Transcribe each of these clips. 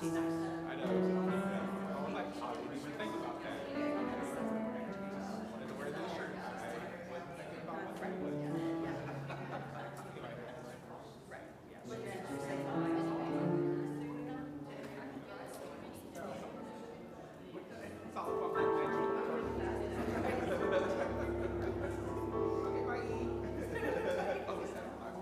I know. I'm like, I didn't even think about that. I wanted to wear this shirt. I wasn't thinking about what that was. It's all about my attention. Okay, bye. Oh, it's 7 o'clock.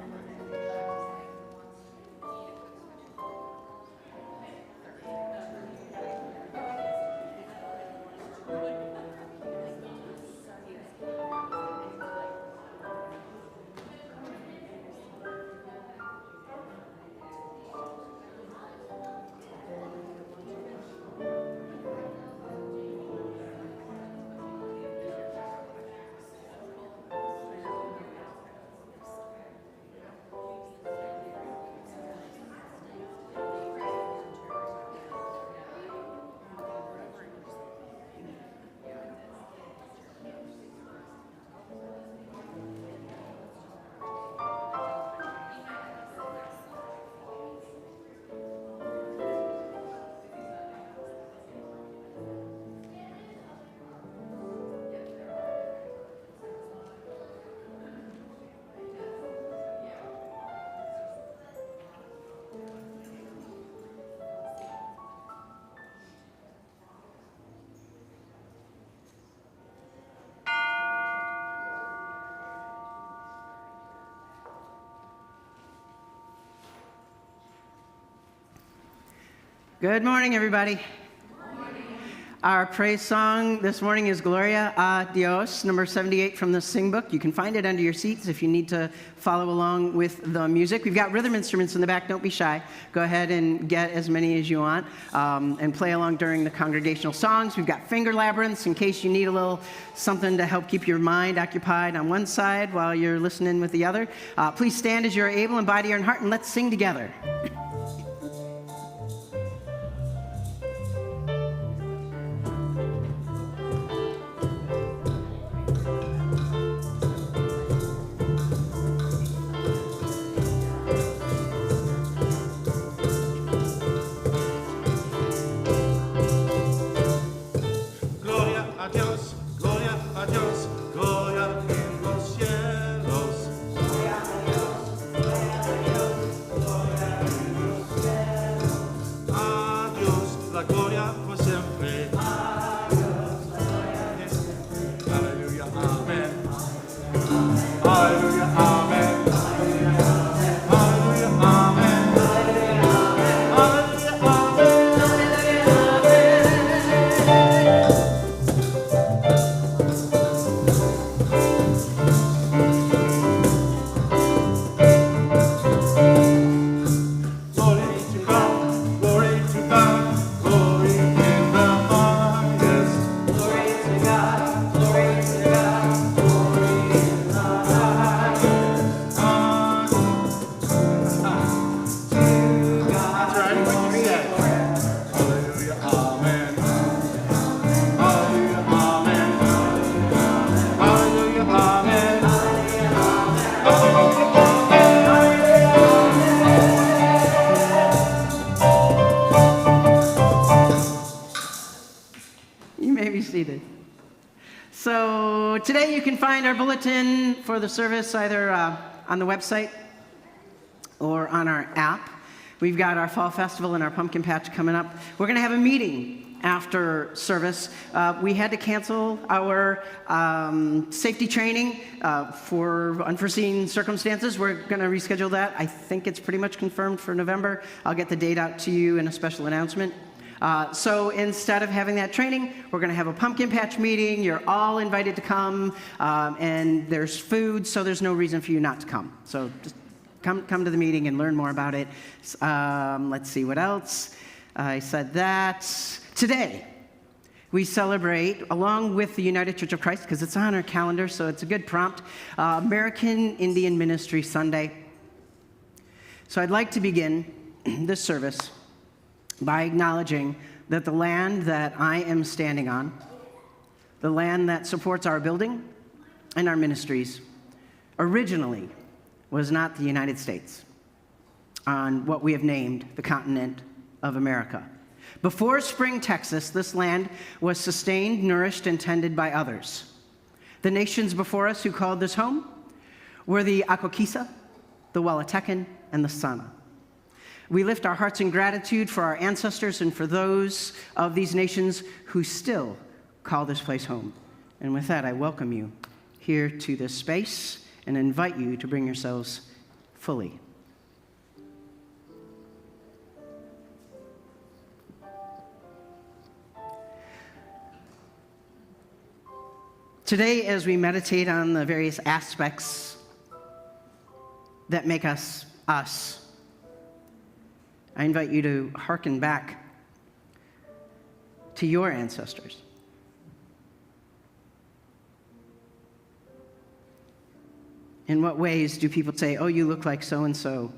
Good morning, everybody. Our praise song this morning is Gloria a Dios, number 78 from the Sing Book. You can find it under your seats if you need to follow along with the music. We've got rhythm instruments in the back. Don't be shy. Go ahead and get as many as you want and play along during the congregational songs. We've got finger labyrinths in case you need a little something to help keep your mind occupied on one side while you're listening with the other. Please stand as you're able in body and heart, and let's sing together. So today you can find our bulletin for the service either on the website or on our app. We've got our fall festival and our pumpkin patch coming up. We're going to have a meeting after service. We had to cancel our safety training for unforeseen circumstances. We're going to reschedule that. I think it's pretty much confirmed for November. I'll get the date out to you in a special announcement. So instead of having that training, we're going to have a pumpkin patch meeting. You're all invited to come, and there's food, so there's no reason for you not to come. So just come to the meeting and learn more about it. Let's see, what else? I said that. Today, we celebrate, along with the United Church of Christ, because it's on our calendar, so it's a good prompt, American Indian Ministry Sunday. So I'd like to begin this service by acknowledging that the land that I am standing on, the land that supports our building and our ministries, originally was not the United States on what we have named the continent of America. Before Spring, Texas, this land was sustained, nourished, and tended by others. The nations before us who called this home were the Akokisa, the Walatecan, and the Sana. We lift our hearts in gratitude for our ancestors and for those of these nations who still call this place home. And with that, I welcome you here to this space and invite you to bring yourselves fully. Today, as we meditate on the various aspects that make us us, I invite you to hearken back to your ancestors. In what ways do people say, oh, you look like so-and-so?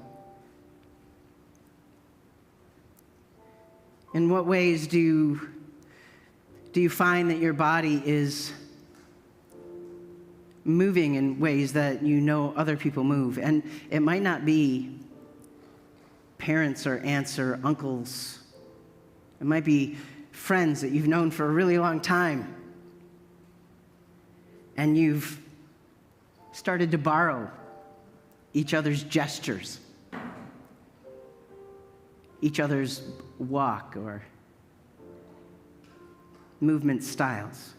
In what ways do you find that your body is moving in ways that you know other people move? And it might not be parents or aunts or uncles. It might be friends that you've known for a really long time. And you've started to borrow each other's gestures, each other's walk or movement styles.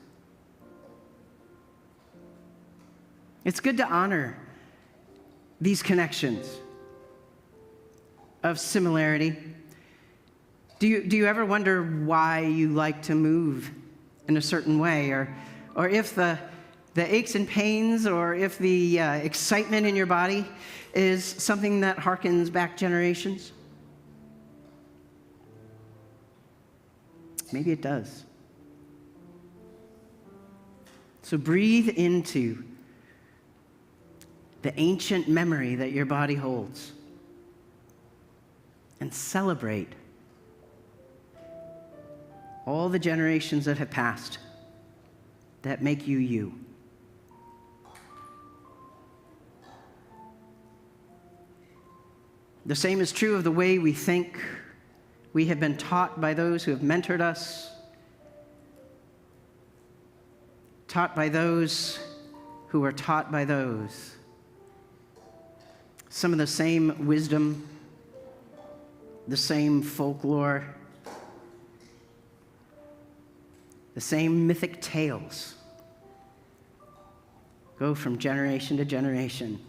It's good to honor these connections of similarity. Do you ever wonder why you like to move in a certain way, or if the aches and pains, or if the excitement in your body is something that harkens back generations? Maybe it does. So breathe into the ancient memory that your body holds and celebrate all the generations that have passed that make you you. The same is true of the way we think. We have been taught by those who have mentored us, taught by those who are taught by those. Some of the same wisdom, the same folklore, the same mythic tales go from generation to generation.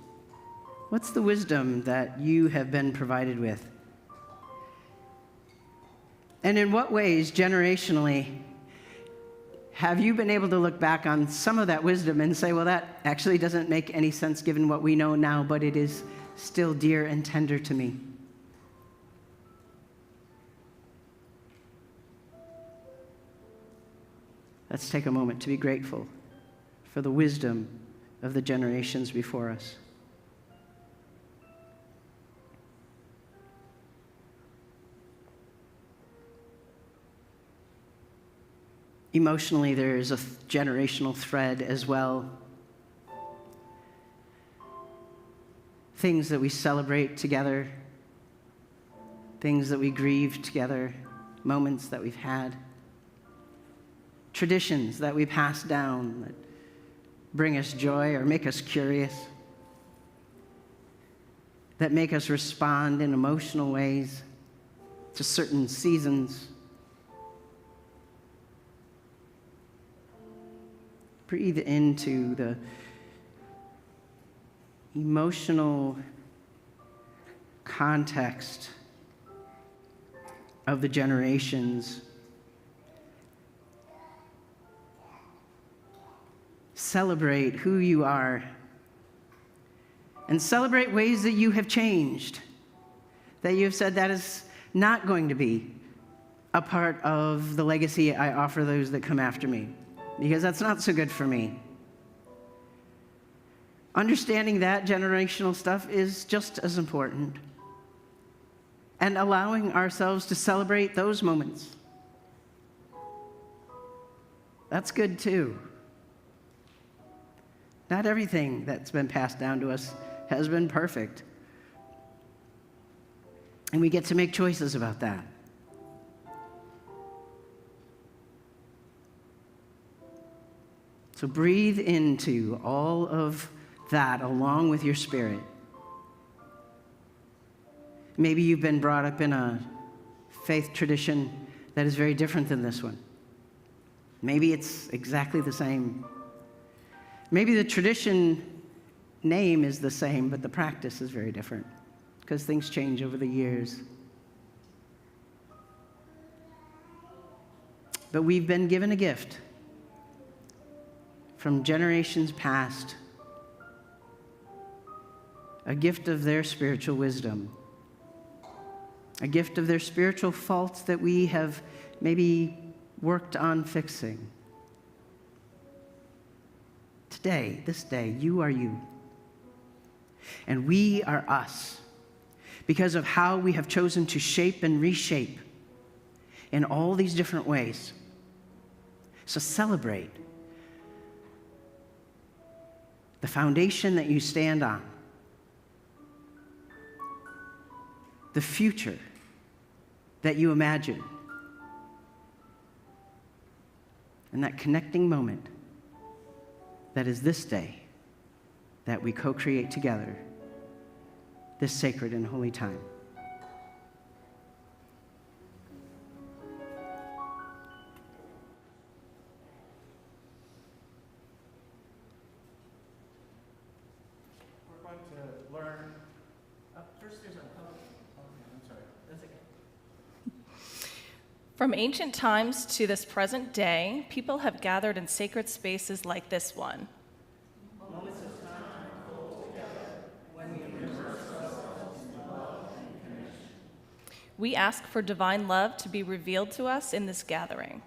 What's the wisdom that you have been provided with? And in what ways, generationally, have you been able to look back on some of that wisdom and say, well, that actually doesn't make any sense given what we know now, but it is still dear and tender to me? Let's take a moment to be grateful for the wisdom of the generations before us. Emotionally, there is a generational thread as well. Things that we celebrate together, things that we grieve together, moments that we've had, traditions that we pass down that bring us joy or make us curious, that make us respond in emotional ways to certain seasons. Breathe into the emotional context of the generations. Celebrate who you are, and celebrate ways that you have changed, that you have said that is not going to be a part of the legacy I offer those that come after me, because that's not so good for me. Understanding that generational stuff is just as important, and allowing ourselves to celebrate those moments. That's good too. Not everything that's been passed down to us has been perfect. And we get to make choices about that. So breathe into all of that along with your spirit. Maybe you've been brought up in a faith tradition that is very different than this one. Maybe it's exactly the same. Maybe the tradition name is the same, but the practice is very different because things change over the years. But we've been given a gift from generations past, a gift of their spiritual wisdom, a gift of their spiritual faults that we have maybe worked on fixing. Today, this day, you are you. And we are us because of how we have chosen to shape and reshape in all these different ways. So celebrate the foundation that you stand on, the future that you imagine, and that connecting moment that is this day that we co-create together, this sacred and holy time. We're going to learn. First, there's a poem. Okay, I'm sorry. That's okay. From ancient times to this present day, people have gathered in sacred spaces like this one. We ask for divine love to be revealed to us in this gathering.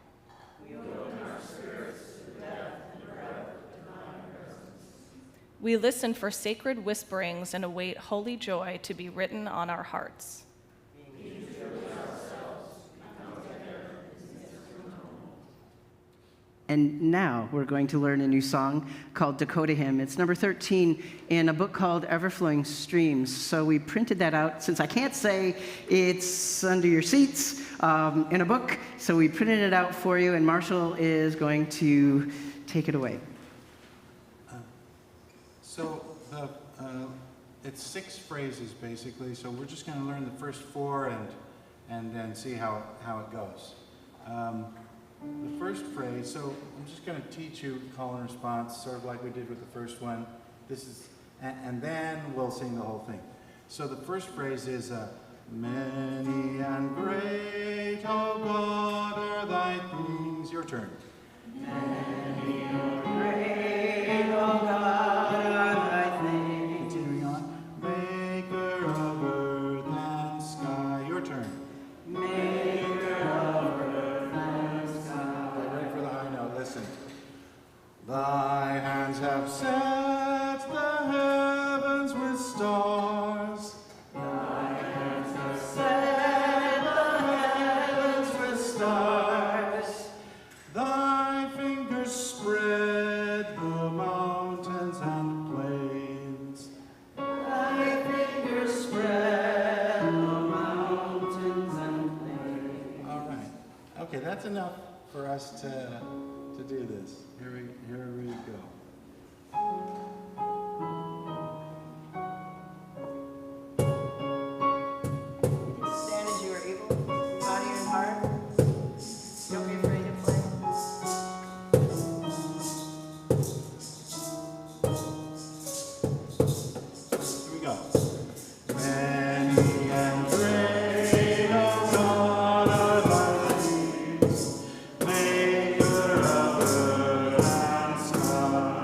We listen for sacred whisperings and await holy joy to be written on our hearts. And now we're going to learn a new song called Dakota Hymn. It's number 13 in a book called Everflowing Streams. So we printed that out. Since I can't say it's under your seats in a book, so we printed it out for you, and Marshall is going to take it away. It's 6 phrases basically, so we're just going to learn the first 4 and then see how it goes. The first phrase, so I'm just going to teach you call and response, sort of like we did with the first one. This is, and then we'll sing the whole thing. So the first phrase is, many and great, O God, are thy things. Your turn. Many and great, O God, are thy things. Continuing on. Maker of earth and sky. Your turn. Maker of earth and sky. Get ready for the high note. Listen. Thy hands have set the heavens with stars. Thy hands have set the heavens with stars. Thy fingers spread the mountains and plains. Thy fingers spread the mountains and plains. All right. Okay, that's enough for us to do this. Here we go. Stand as you are able, body and heart. Don't be afraid to play. Here we go. Many and great, O God, are thy things, maker of earth and sky.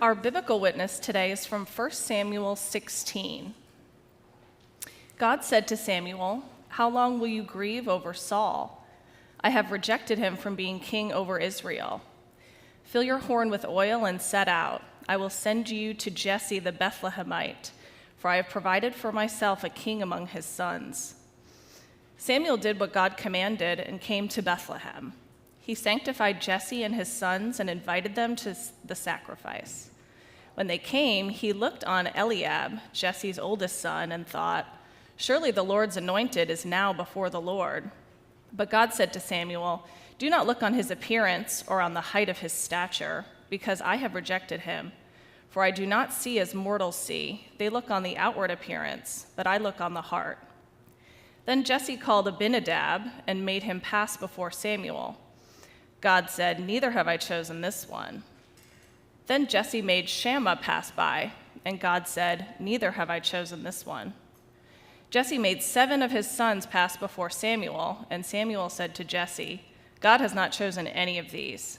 Our biblical witness today is from 1 Samuel 16. God said to Samuel, "How long will you grieve over Saul? I have rejected him from being king over Israel. Fill your horn with oil and set out. I will send you to Jesse the Bethlehemite, for I have provided for myself a king among his sons." Samuel did what God commanded and came to Bethlehem. He sanctified Jesse and his sons and invited them to the sacrifice. When they came, he looked on Eliab, Jesse's oldest son, and thought, "Surely the Lord's anointed is now before the Lord." But God said to Samuel, "Do not look on his appearance or on the height of his stature, because I have rejected him. For I do not see as mortals see. They look on the outward appearance, but I look on the heart." Then Jesse called Abinadab and made him pass before Samuel. God said, "Neither have I chosen this one." Then Jesse made Shammah pass by, and God said, "Neither have I chosen this one." Jesse made 7 of his sons pass before Samuel, and Samuel said to Jesse, "God has not chosen any of these."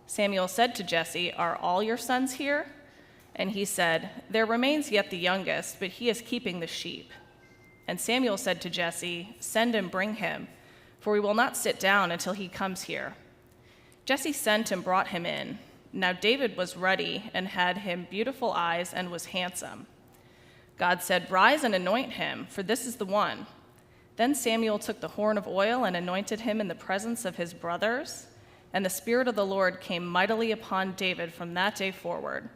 Samuel said to Jesse, "Are all your sons here?" And he said, "There remains yet the youngest, but he is keeping the sheep." And Samuel said to Jesse, "Send and bring him, for we will not sit down until he comes here." Jesse sent and brought him in. Now David was ruddy and had him beautiful eyes and was handsome. God said, "Rise and anoint him, for this is the one." Then Samuel took the horn of oil and anointed him in the presence of his brothers, and the Spirit of the Lord came mightily upon David from that day forward.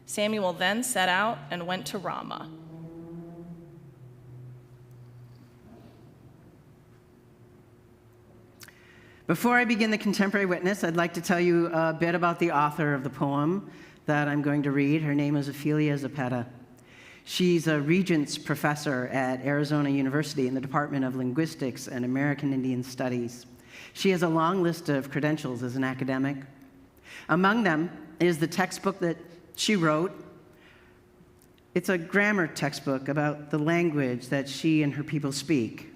Samuel then set out and went to Ramah. Before I begin the contemporary witness, I'd like to tell you a bit about the author of the poem that I'm going to read. Her name is Ofelia Zepeda. She's a Regents professor at Arizona University in the Department of Linguistics and American Indian Studies. She has a long list of credentials as an academic. Among them is the textbook that she wrote. It's a grammar textbook about the language that she and her people speak.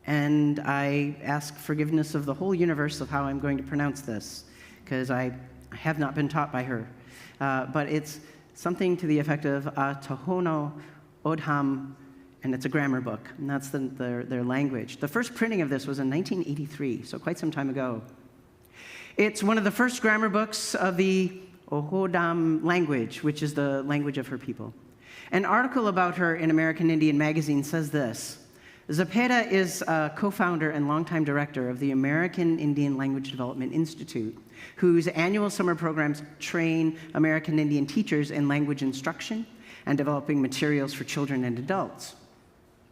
And I ask forgiveness of the whole universe of how I'm going to pronounce this, because I have not been taught by her. But it's something to the effect of Tohono Odham, and it's a grammar book, and that's their language. The first printing of this was in 1983, so quite some time ago. It's one of the first grammar books of the Ohodam language, which is the language of her people. An article about her in American Indian Magazine says this: Zepeda is a co-founder and longtime director of the American Indian Language Development Institute, whose annual summer programs train American Indian teachers in language instruction and developing materials for children and adults.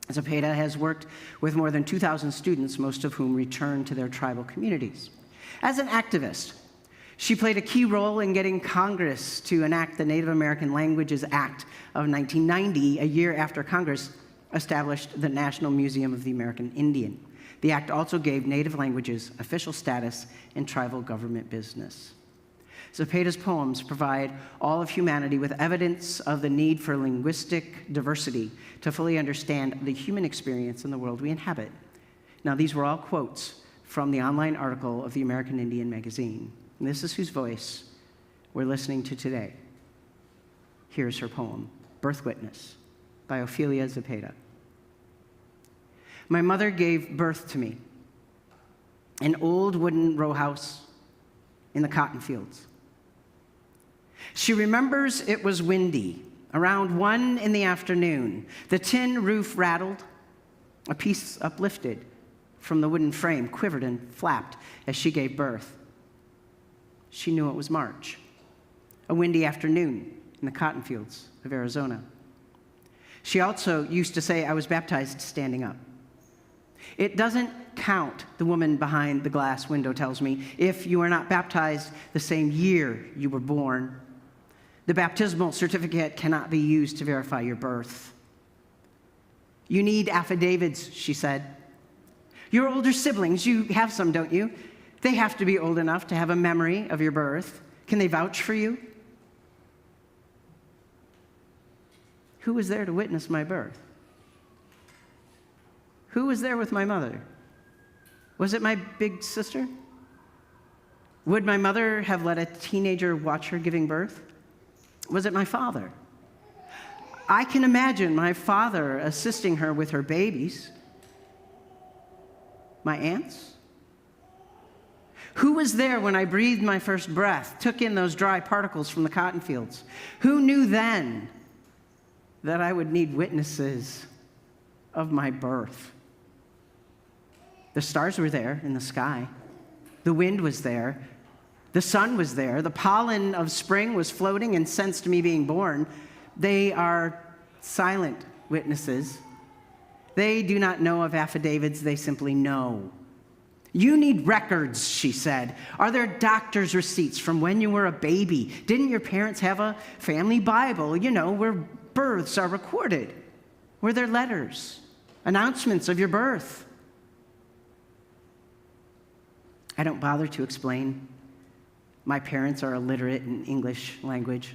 Zepeda has worked with more than 2,000 students, most of whom return to their tribal communities. As an activist, she played a key role in getting Congress to enact the Native American Languages Act of 1990, a year after Congress established the National Museum of the American Indian. The act also gave Native languages official status in tribal government business. Zepeda's poems provide all of humanity with evidence of the need for linguistic diversity to fully understand the human experience in the world we inhabit. Now, these were all quotes from the online article of the American Indian Magazine. And this is whose voice we're listening to today. Here's her poem, Birth Witness, by Ofelia Zepeda. My mother gave birth to me, an old wooden row house in the cotton fields. She remembers it was windy, around 1 in the afternoon. The tin roof rattled, a piece uplifted from the wooden frame quivered and flapped as she gave birth. She knew it was March, a windy afternoon in the cotton fields of Arizona. She also used to say I was baptized standing up. It doesn't count, the woman behind the glass window tells me, if you are not baptized the same year you were born. The baptismal certificate cannot be used to verify your birth. You need affidavits, she said. Your older siblings, you have some, don't you? They have to be old enough to have a memory of your birth. Can they vouch for you? Who was there to witness my birth? Who was there with my mother? Was it my big sister? Would my mother have let a teenager watch her giving birth? Was it my father? I can imagine my father assisting her with her babies. My aunts? Who was there when I breathed my first breath, took in those dry particles from the cotton fields? Who knew then that I would need witnesses of my birth? The stars were there in the sky. The wind was there. The sun was there. The pollen of spring was floating and sensed me being born. They are silent witnesses. They do not know of affidavits. They simply know. You need records, she said. Are there doctor's receipts from when you were a baby? Didn't your parents have a family Bible, where births are recorded? Were there letters, announcements of your birth? I don't bother to explain. My parents are illiterate in English language.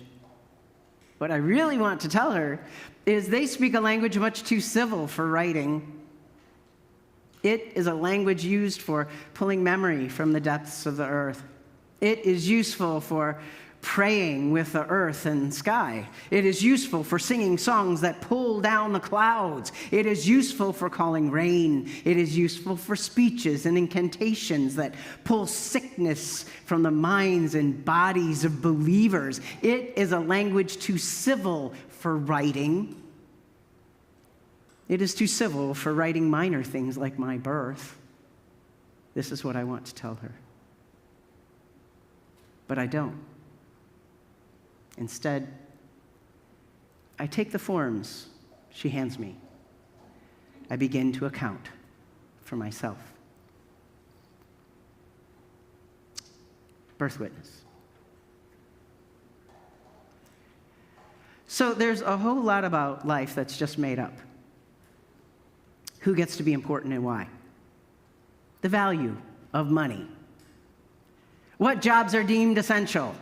What I really want to tell her is they speak a language much too civil for writing. It is a language used for pulling memory from the depths of the earth. It is useful for praying with the earth and sky. It is useful for singing songs that pull down the clouds. It is useful for calling rain. It is useful for speeches and incantations that pull sickness from the minds and bodies of believers. It is a language too civil for writing. It is too civil for writing minor things like my birth. This is what I want to tell her. But I don't. Instead, I take the forms she hands me. I begin to account for myself. Birth witness. So there's a whole lot about life that's just made up. Who gets to be important and why? The value of money. What jobs are deemed essential?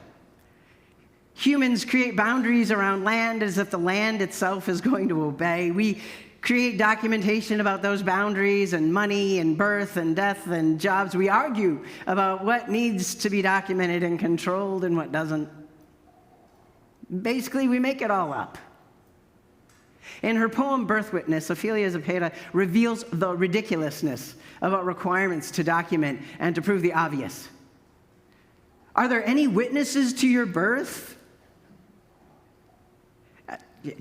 Humans create boundaries around land as if the land itself is going to obey. We create documentation about those boundaries and money and birth and death and jobs. We argue about what needs to be documented and controlled and what doesn't. Basically, we make it all up. In her poem, Birth Witness, Ophelia Zepeda reveals the ridiculousness about requirements to document and to prove the obvious. Are there any witnesses to your birth?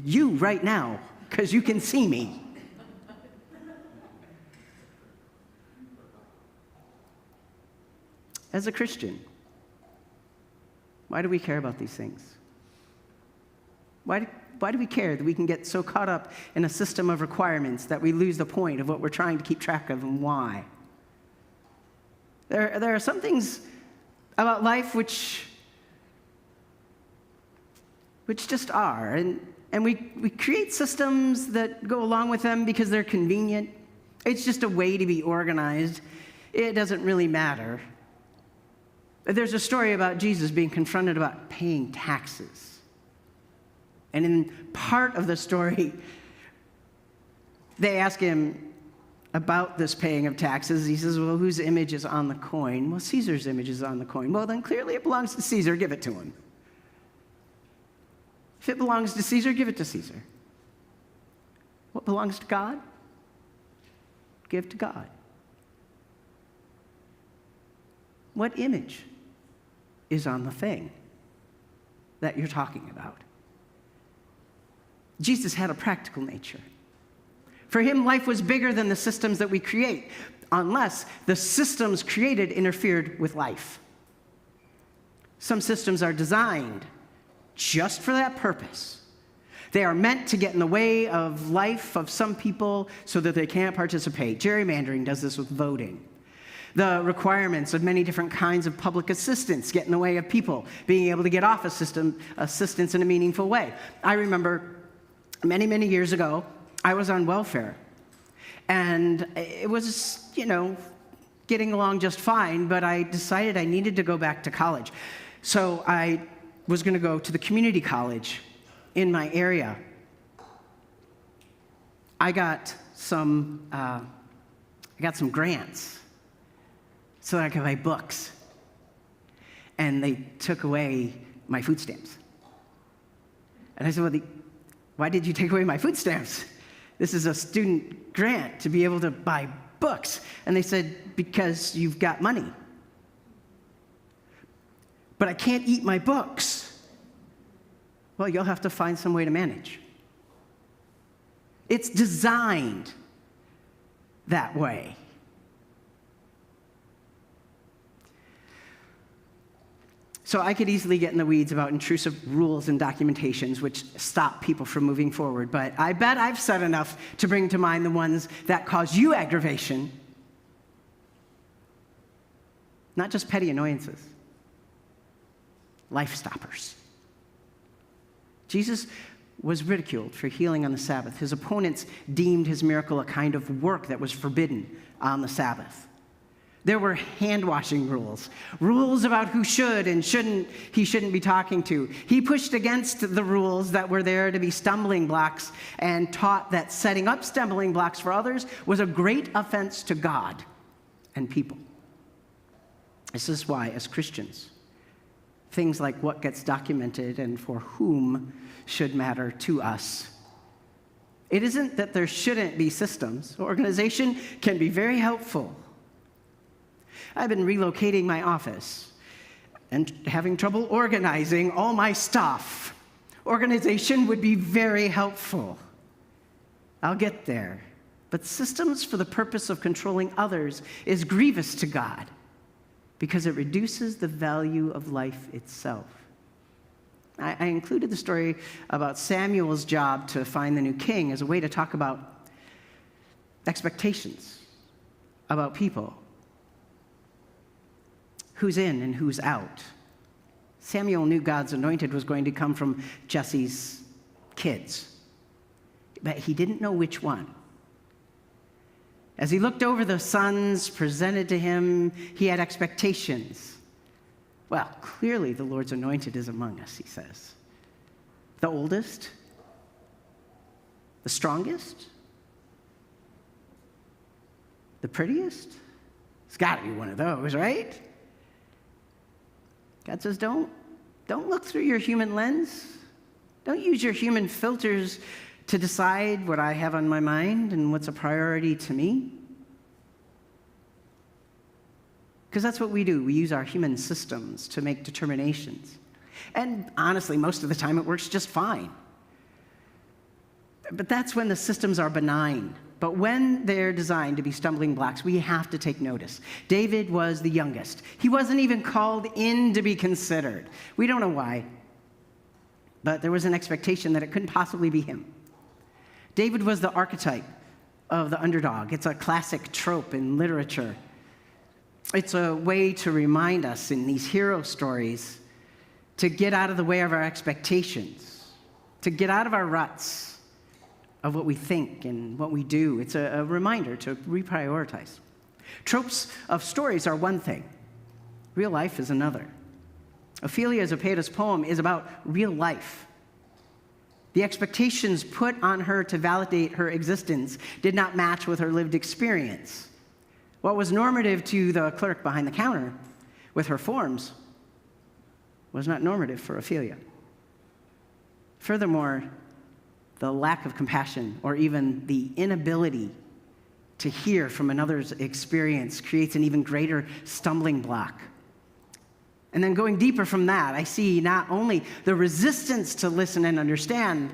You right now, because you can see me. As a Christian, why do we care about these things? Why do we care that we can get so caught up in a system of requirements that we lose the point of what we're trying to keep track of and why? There are some things about life which just are, and we create systems that go along with them because they're convenient. It's just a way to be organized. It doesn't really matter. There's a story about Jesus being confronted about paying taxes. And in part of the story, they ask him about this paying of taxes. He says, well, whose image is on the coin? Well, Caesar's image is on the coin. Well, then clearly it belongs to Caesar. Give it to him. If it belongs to Caesar, give it to Caesar. What belongs to God? Give to God. What image is on the thing that you're talking about? Jesus had a practical nature. For him, life was bigger than the systems that we create, unless the systems created interfered with life. Some systems are designed just for that purpose. They are meant to get in the way of life of some people so that they can't participate. Gerrymandering does this with voting. The requirements of many different kinds of public assistance get in the way of people being able to get off assistance in a meaningful way. I remember many, many years ago, I was on welfare. And it was, getting along just fine, but I decided I needed to go back to college. So I was going to go to the community college in my area. I got some grants so that I could buy books. And they took away my food stamps. And I said, well, why did you take away my food stamps? This is a student grant to be able to buy books. And they said, because you've got money. But I can't eat my books. Well, you'll have to find some way to manage. It's designed that way. So I could easily get in the weeds about intrusive rules and documentations which stop people from moving forward, but I bet I've said enough to bring to mind the ones that cause you aggravation, not just petty annoyances, life stoppers. Jesus was ridiculed for healing on the Sabbath. His opponents deemed his miracle a kind of work that was forbidden on the Sabbath. There were hand-washing rules about who should and he shouldn't be talking to. He pushed against the rules that were there to be stumbling blocks and taught that setting up stumbling blocks for others was a great offense to God and people. This is why, as Christians, things like what gets documented and for whom should matter to us. It isn't that there shouldn't be systems. Organization can be very helpful. I've been relocating my office and having trouble organizing all my stuff. Organization would be very helpful. I'll get there. But systems for the purpose of controlling others is grievous to God because it reduces the value of life itself. I included the story about Samuel's job to find the new king as a way to talk about expectations about people. Who's in and who's out. Samuel knew God's anointed was going to come from Jesse's kids, but he didn't know which one. As he looked over the sons presented to him, he had expectations. Well, clearly the Lord's anointed is among us, he says. The oldest? The strongest? The prettiest? It's got to be one of those, right? God says, don't look through your human lens. Don't use your human filters to decide what I have on my mind and what's a priority to me. Because that's what we do. We use our human systems to make determinations. And honestly, most of the time it works just fine. But that's when the systems are benign. But when they're designed to be stumbling blocks, we have to take notice. David was the youngest. He wasn't even called in to be considered. We don't know why, but there was an expectation that it couldn't possibly be him. David was the archetype of the underdog. It's a classic trope in literature. It's a way to remind us in these hero stories to get out of the way of our expectations, to get out of our ruts of what we think and what we do. It's a reminder to reprioritize. Tropes of stories are one thing. Real life is another. Ophelia Zapeda's poem is about real life. The expectations put on her to validate her existence did not match with her lived experience. What was normative to the clerk behind the counter with her forms was not normative for Ophelia. Furthermore, the lack of compassion or even the inability to hear from another's experience creates an even greater stumbling block. And then going deeper from that, I see not only the resistance to listen and understand,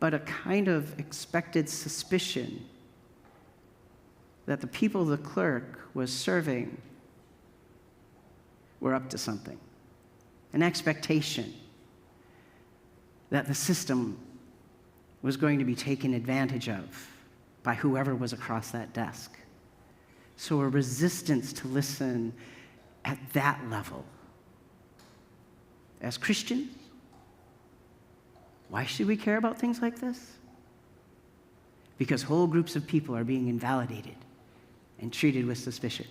but a kind of expected suspicion that the people the clerk was serving were up to something. An expectation that the system was going to be taken advantage of by whoever was across that desk. So a resistance to listen at that level. As Christians, why should we care about things like this? Because whole groups of people are being invalidated and treated with suspicion.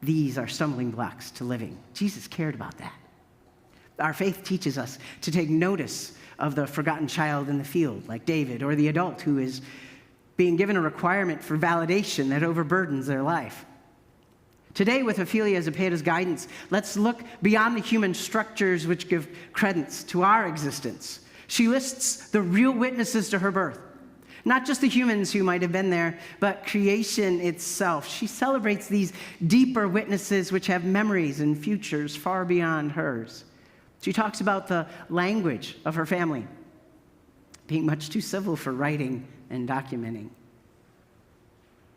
These are stumbling blocks to living. Jesus cared about that. Our faith teaches us to take notice of the forgotten child in the field, like David, or the adult who is being given a requirement for validation that overburdens their life. Today, with Ophelia Zepeda's guidance, let's look beyond the human structures which give credence to our existence. She lists the real witnesses to her birth, not just the humans who might have been there, but creation itself. She celebrates these deeper witnesses which have memories and futures far beyond hers. She talks about the language of her family being much too civil for writing and documenting.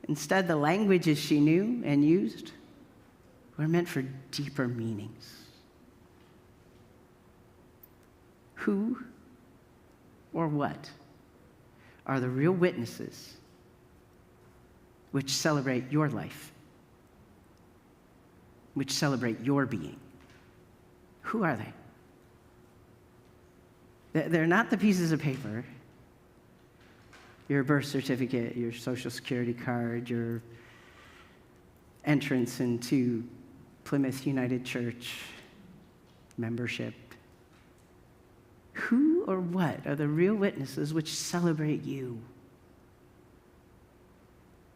Instead, the languages she knew and used were meant for deeper meanings. Who or what are the real witnesses which celebrate your life, which celebrate your being? Who are they? They're not the pieces of paper, your birth certificate, your social security card, your entrance into Plymouth United Church membership. Who or what are the real witnesses which celebrate you?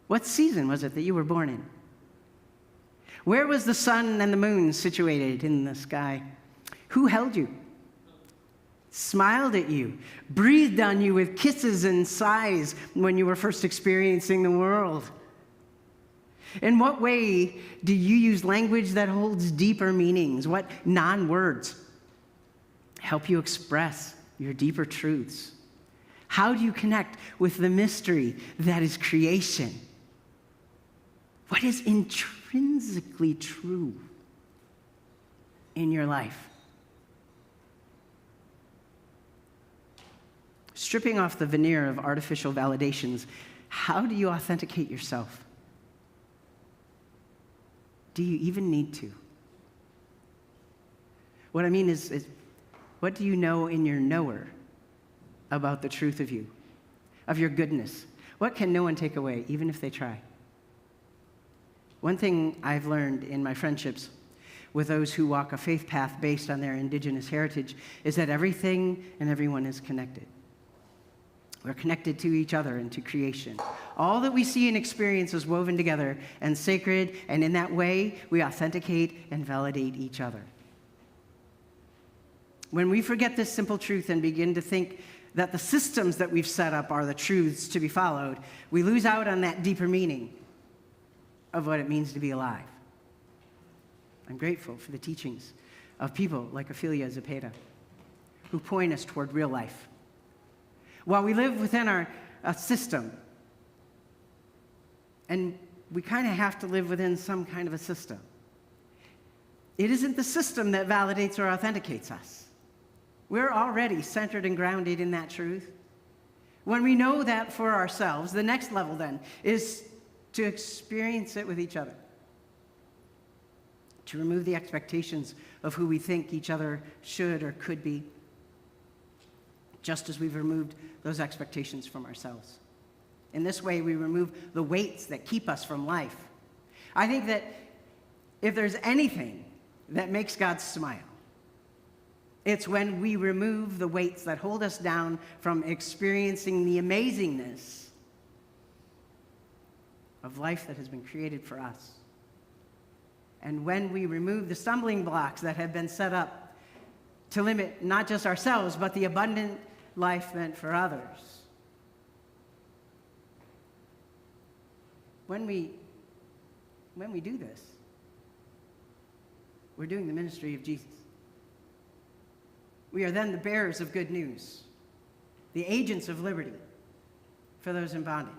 What season was it that you were born in? Where was the sun and the moon situated in the sky? Who held you? Smiled at you, breathed on you with kisses and sighs when you were first experiencing the world? In what way do you use language that holds deeper meanings? What non-words help you express your deeper truths? How do you connect with the mystery that is creation? What is intrinsically true in your life? Stripping off the veneer of artificial validations, how do you authenticate yourself? Do you even need to? What I mean is what do you know in your knower about the truth of you, of your goodness? What can no one take away, even if they try? One thing I've learned in my friendships with those who walk a faith path based on their indigenous heritage is that everything and everyone is connected. We're connected to each other and to creation. All that we see and experience is woven together and sacred, and in that way, we authenticate and validate each other. When we forget this simple truth and begin to think that the systems that we've set up are the truths to be followed, we lose out on that deeper meaning of what it means to be alive. I'm grateful for the teachings of people like Ophelia Zepeda, who point us toward real life. While we live within a system, and we kind of have to live within some kind of a system, it isn't the system that validates or authenticates us. We're already centered and grounded in that truth. When we know that for ourselves, the next level then is to experience it with each other, to remove the expectations of who we think each other should or could be, just as we've removed those expectations from ourselves. In this way, we remove the weights that keep us from life. I think that if there's anything that makes God smile, it's when we remove the weights that hold us down from experiencing the amazingness of life that has been created for us. And when we remove the stumbling blocks that have been set up to limit not just ourselves, but the abundant life meant for others. When we do this, we're doing the ministry of Jesus. We are then the bearers of good news, the agents of liberty for those in bondage.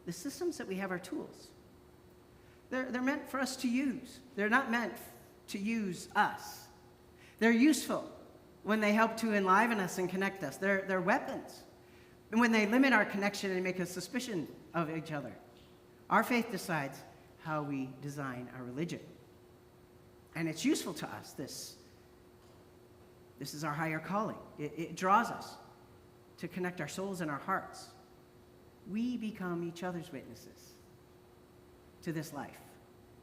The systems that we have are tools. They're meant for us to use. They're not meant to use us. They're useful when they help to enliven us and connect us. They're weapons. And when they limit our connection and make us suspicious of each other. Our faith decides how we design our religion. And it's useful to us. This is our higher calling. It draws us to connect our souls and our hearts. We become each other's witnesses to this life,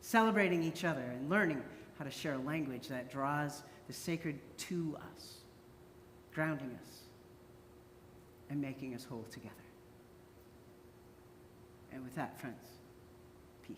celebrating each other and learning how to share a language that draws the sacred to us, grounding us and making us whole together. And with that, friends, peace.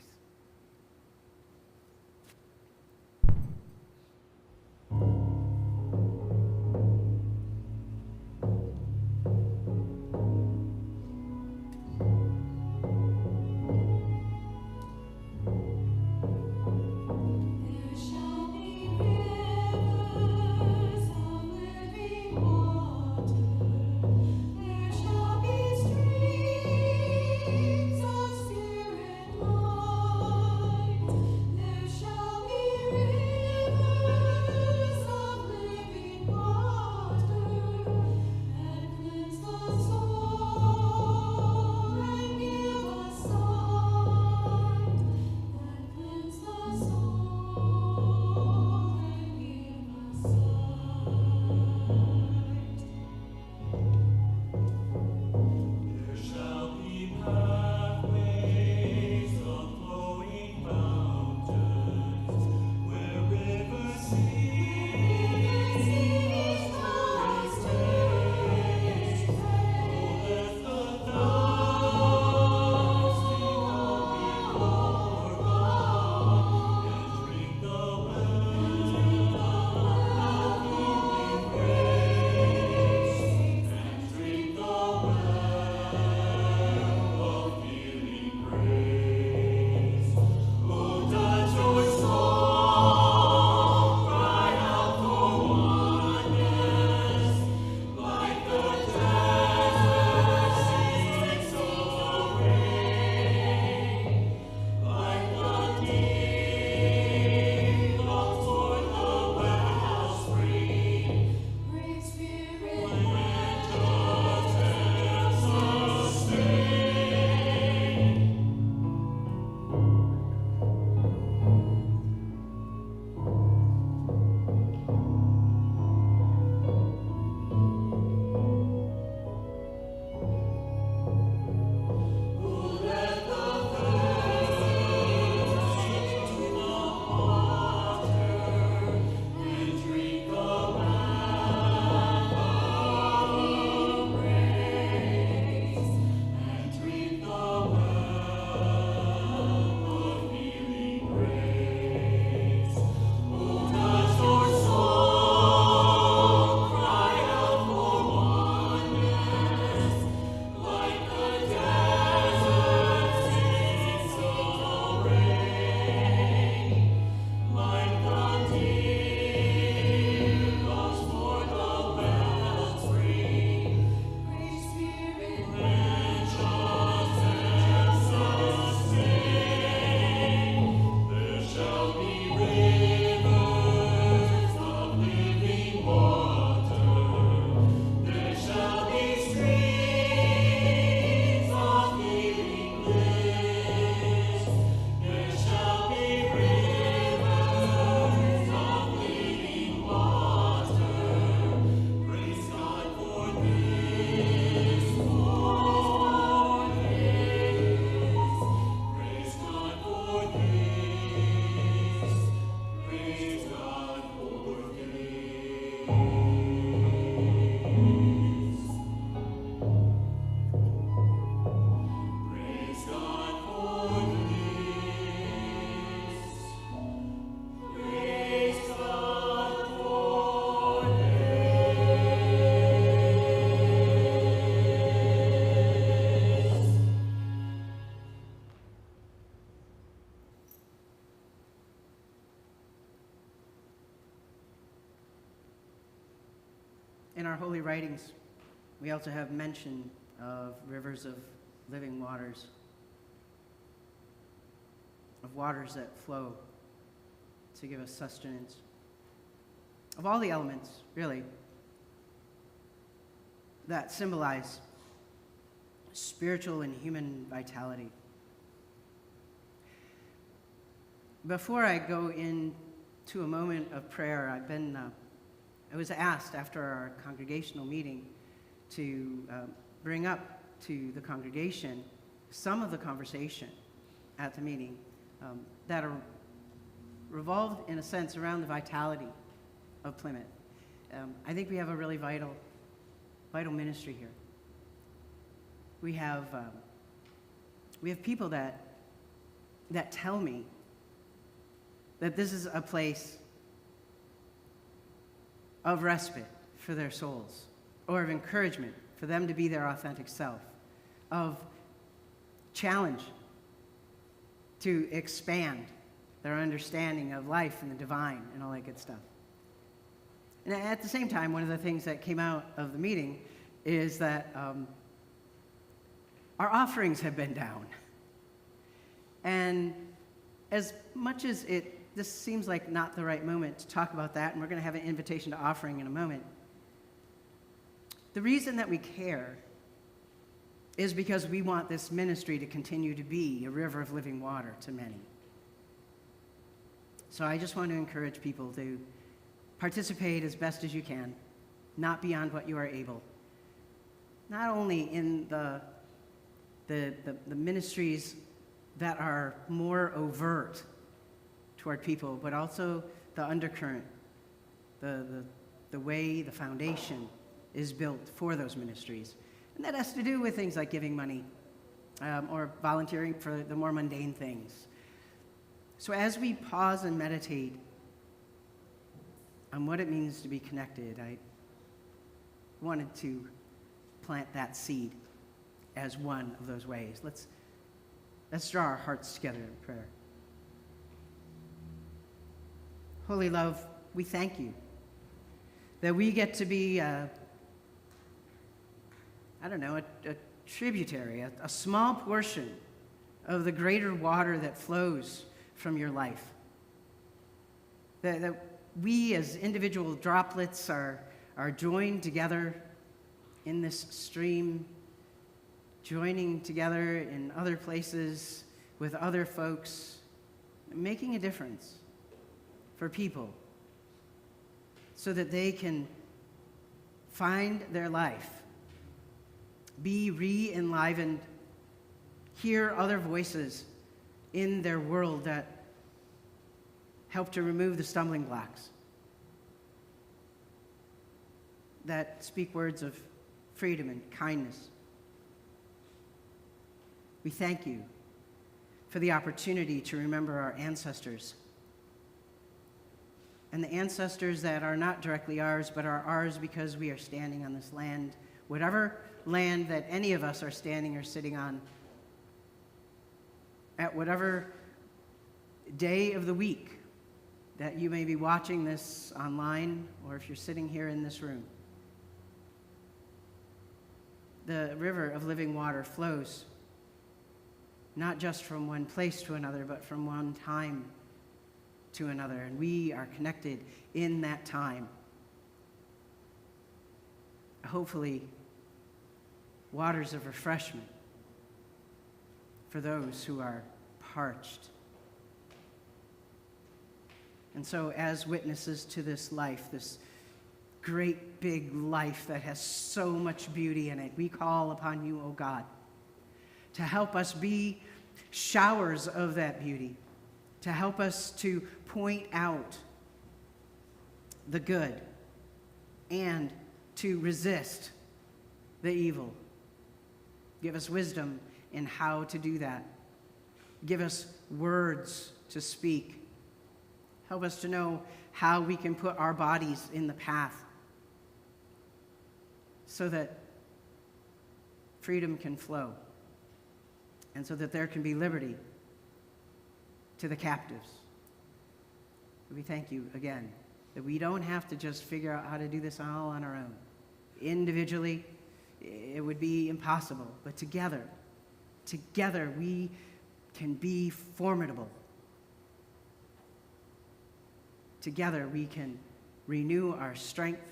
in our holy writings, we also have mention of rivers of living waters, of waters that flow to give us sustenance, of all the elements, really, that symbolize spiritual and human vitality. Before I go into a moment of prayer, I was asked after our congregational meeting to bring up to the congregation some of the conversation at the meeting that are revolved, in a sense, around the vitality of Plymouth. I think we have a really vital ministry here. We have people that tell me that this is a place of respite for their souls, or of encouragement for them to be their authentic self, of challenge to expand their understanding of life and the divine and all that good stuff. And at the same time, one of the things that came out of the meeting is that our offerings have been down. And as much as this seems like not the right moment to talk about that, and we're going to have an invitation to offering in a moment, the reason that we care is because we want this ministry to continue to be a river of living water to many. So I just want to encourage people to participate as best as you can, not beyond what you are able. Not only in the ministries that are more overt toward people, but also the undercurrent, the way the foundation is built for those ministries. And that has to do with things like giving money or volunteering for the more mundane things. So as we pause and meditate on what it means to be connected, I wanted to plant that seed as one of those ways. Let's draw our hearts together in prayer. Holy love, we thank you that we get to be a tributary, a small portion of the greater water that flows from your life. That we as individual droplets are joined together in this stream, joining together in other places with other folks, making a difference for people so that they can find their life, be re-enlivened, hear other voices in their world that help to remove the stumbling blocks, that speak words of freedom and kindness. We thank you for the opportunity to remember our ancestors, and the ancestors that are not directly ours, but are ours because we are standing on this land, whatever land that any of us are standing or sitting on, at whatever day of the week that you may be watching this online, or if you're sitting here in this room. The river of living water flows not just from one place to another, but from one time to another, and we are connected in that time. Hopefully, waters of refreshment for those who are parched. And so, as witnesses to this life, this great big life that has so much beauty in it, we call upon you, O God, to help us be showers of that beauty, to help us to point out the good and to resist the evil. Give us wisdom in how to do that. Give us words to speak. Help us to know how we can put our bodies in the path so that freedom can flow and so that there can be liberty to the captives. We thank you again that we don't have to just figure out how to do this all on our own, Individually, it would be impossible, but together we can be formidable. Together we can renew our strength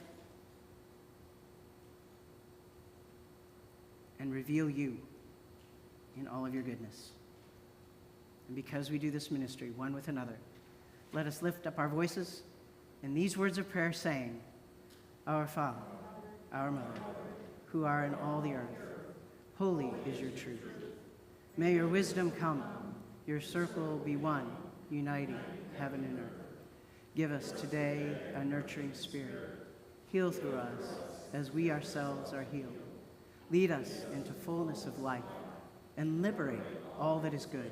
and reveal you in all of your goodness. And because we do this ministry one with another, let us lift up our voices in these words of prayer, saying, Our Father, our Mother, who are in all the earth, holy is your truth. May your wisdom come, your circle be one, uniting heaven and earth. Give us today a nurturing spirit. Heal through us as we ourselves are healed. Lead us into fullness of life and liberate all that is good.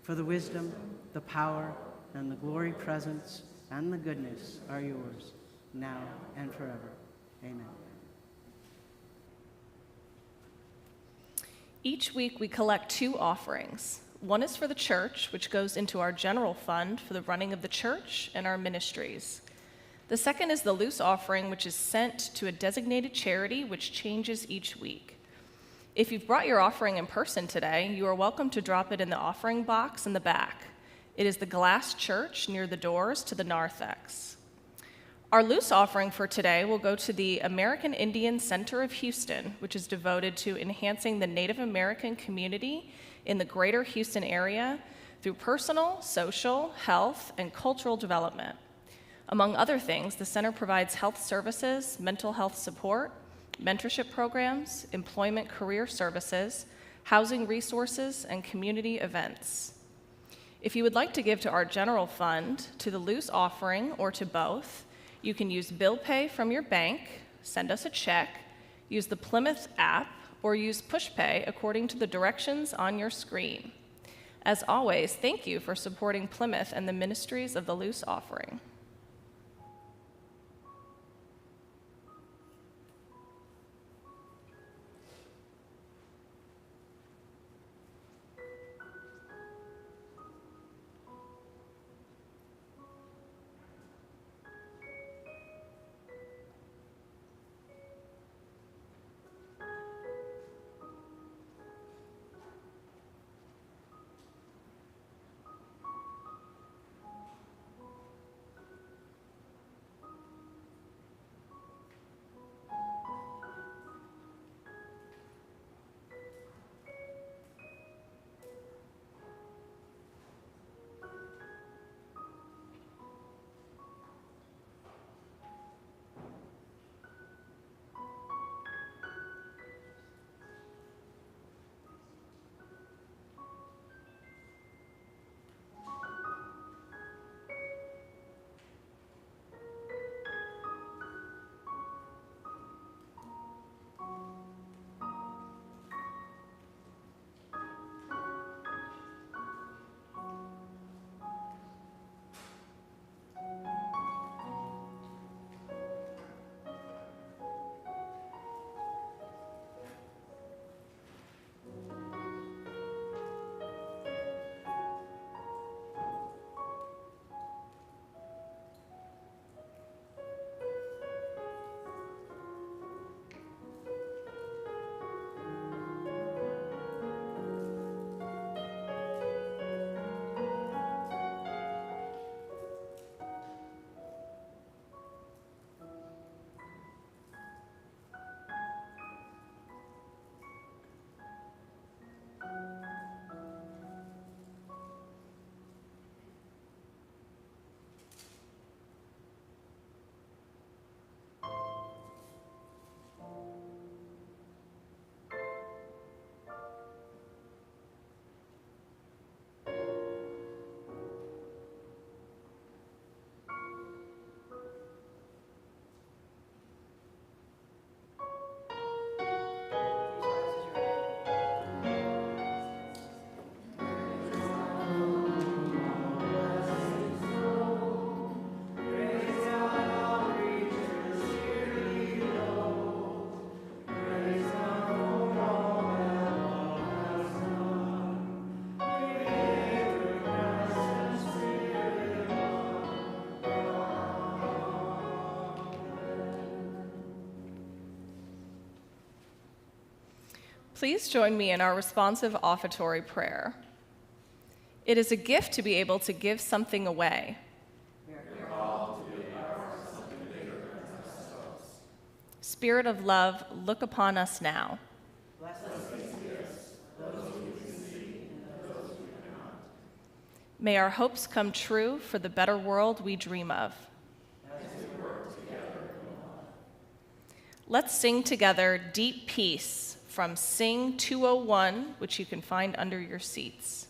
For the wisdom, the power, and the glory, presence, and the goodness are yours, now and forever. Amen. Each week we collect 2 offerings. One is for the church, which goes into our general fund for the running of the church and our ministries. The second is the loose offering, which is sent to a designated charity, which changes each week. If you've brought your offering in person today, you are welcome to drop it in the offering box in the back. It is the glass church near the doors to the narthex. Our loose offering for today will go to the American Indian Center of Houston, which is devoted to enhancing the Native American community in the greater Houston area through personal, social, health, and cultural development. Among other things, the center provides health services, mental health support, mentorship programs, employment career services, housing resources, and community events. If you would like to give to our general fund, to the loose offering, or to both, you can use bill pay from your bank, send us a check, use the Plymouth app, or use PushPay according to the directions on your screen. As always, thank you for supporting Plymouth and the ministries of the loose offering. Please join me in our responsive offertory prayer. It is a gift to be able to give something away. Spirit of love, look upon us now. May our hopes come true for the better world we dream of. Let's sing together Deep Peace from Sing 201, which you can find under your seats.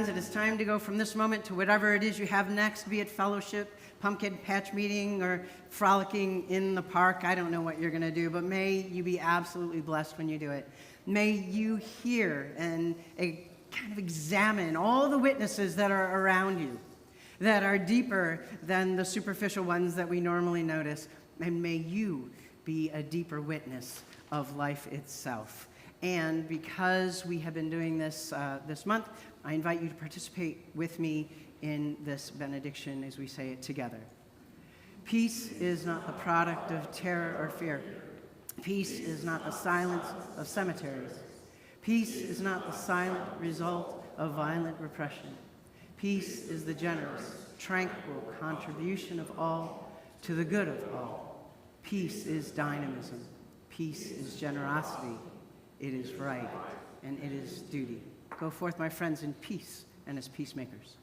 It is time to go from this moment to whatever it is you have next, be it fellowship, pumpkin patch meeting, or frolicking in the park. I don't know what you're going to do, but may you be absolutely blessed when you do it. May you hear and kind of examine all the witnesses that are around you, that are deeper than the superficial ones that we normally notice. And may you be a deeper witness of life itself. And because we have been doing this this month, I invite you to participate with me in this benediction as we say it together. Peace is not the product of terror or fear. Peace is not the silence of cemeteries. Peace is not the silent result of violent repression. Peace is the generous, tranquil contribution of all to the good of all. Peace is dynamism. Peace is generosity. It is right, and it is duty. Go forth, my friends, in peace and as peacemakers.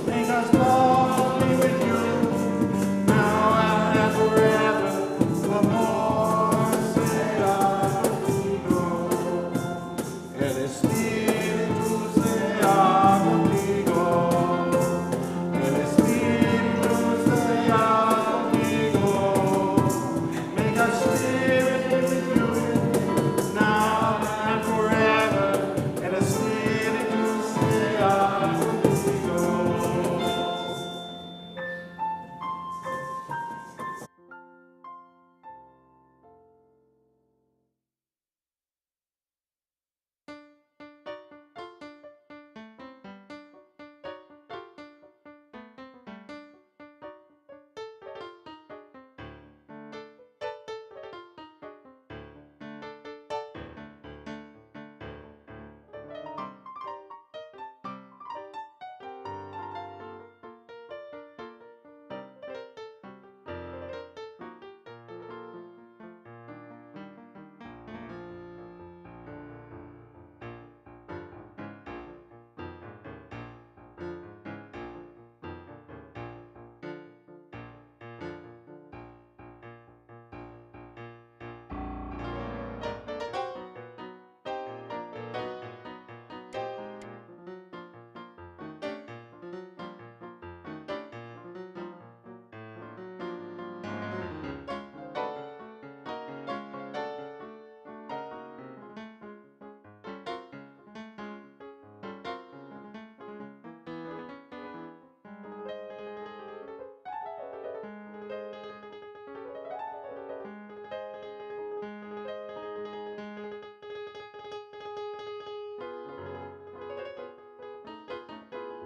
Because